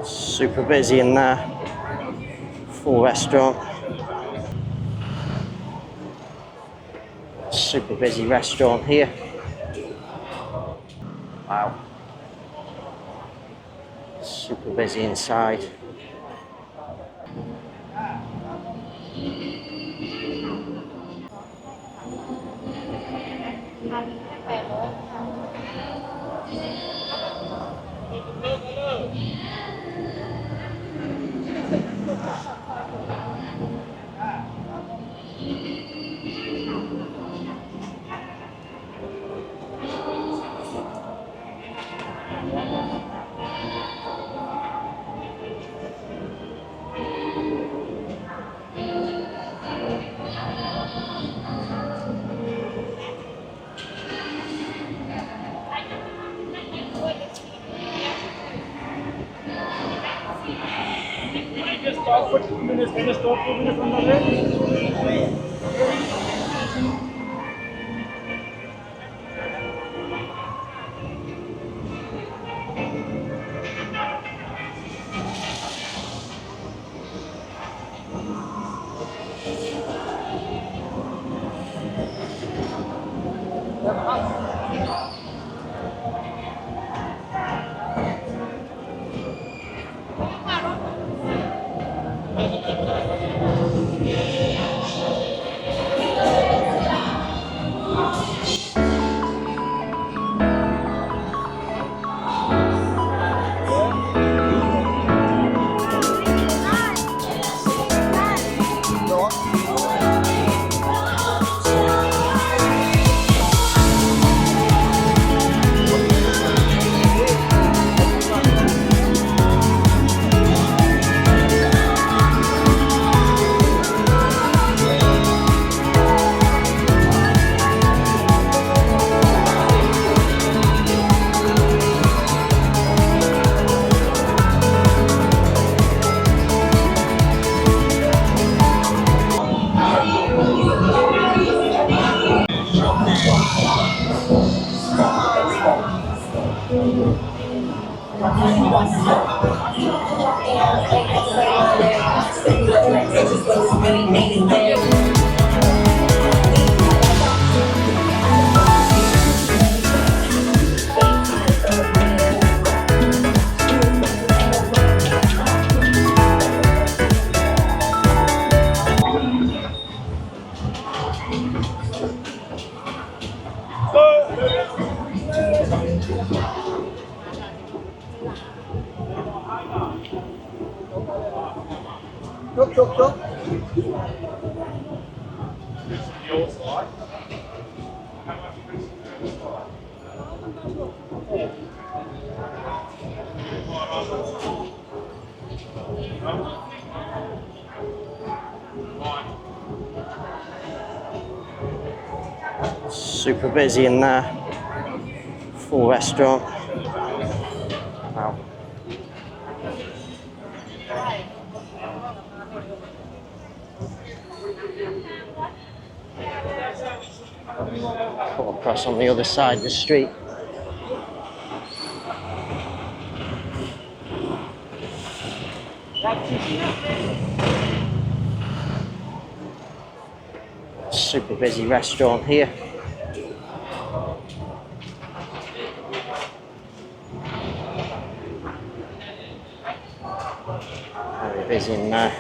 Super busy in there. Full restaurant. Super busy restaurant here. Wow. Super busy inside. Stop for 2 minutes. Can you stop 2 minutes on the way? Çok. Super busy in there. Full restaurant. Wow. Put across on the other side of the street. Super busy restaurant here. Very busy in there.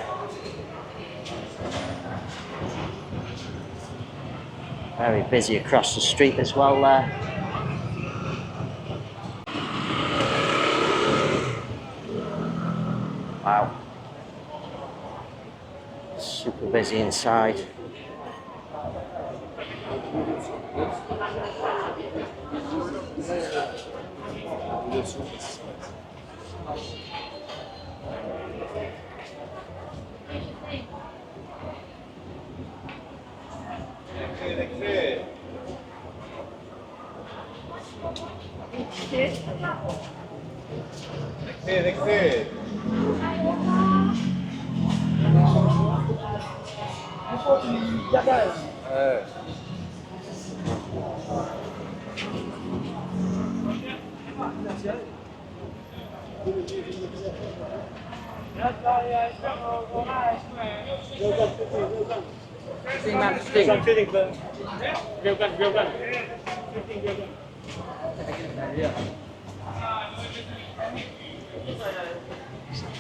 Very busy across the street as well there. Wow. Super busy inside.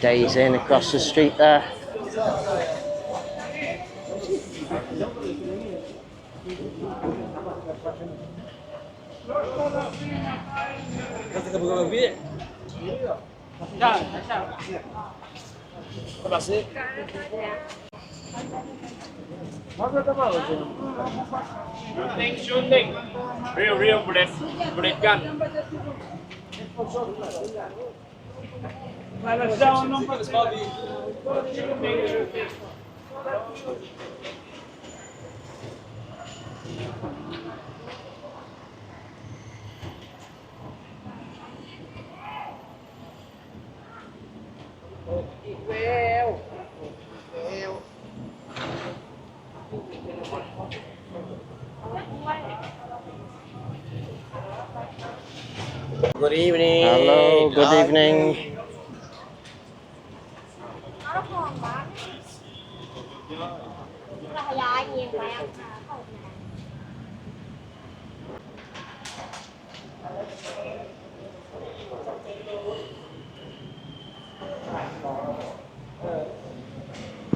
Days in across the street there. Shooting. Real bullet gun. Good evening. Hello, good evening.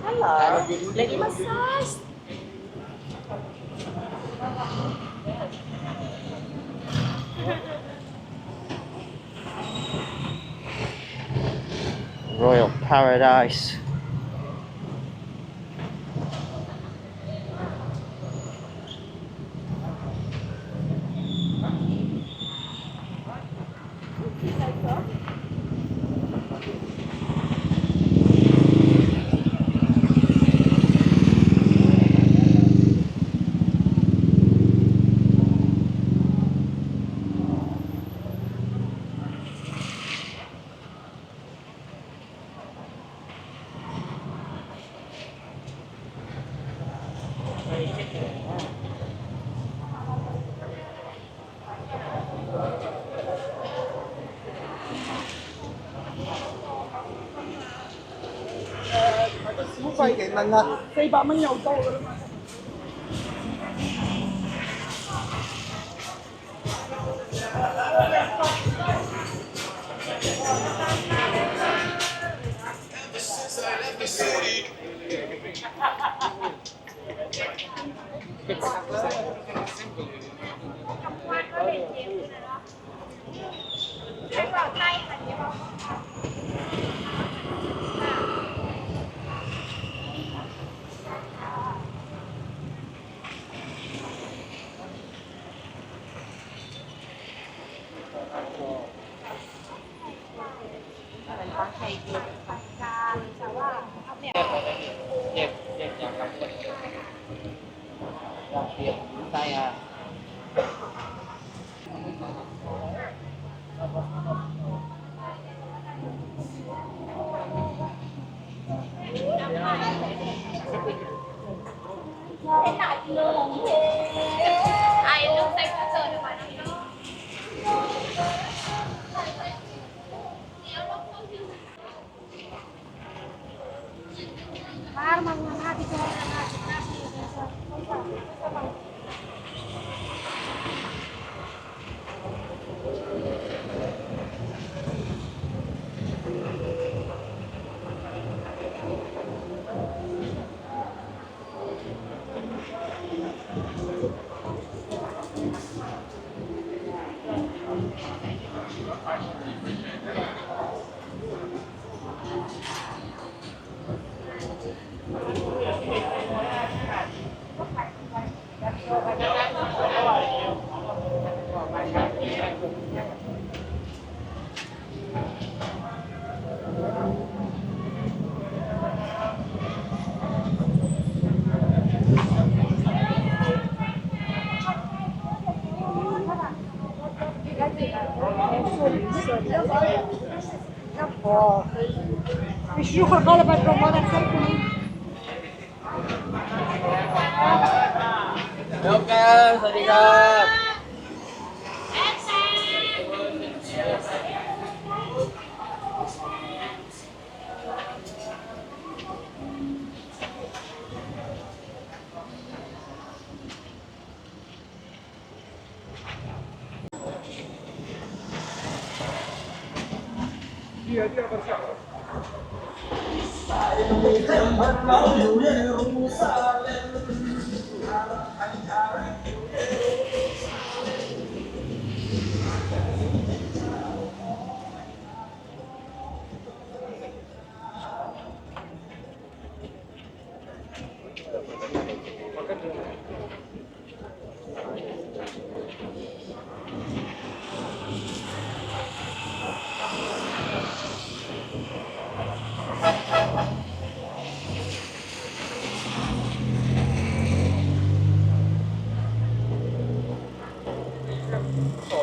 Hello, lady massage. Royal Paradise. Quay cái lần là 400蚊又多㗎啦嘛。Hãy subscribe cho kênh Ghiền Mì Gõ để không bỏ lỡ مش روح الغلبة الرمانة تسلكني ยกครับสวัสดีครับ So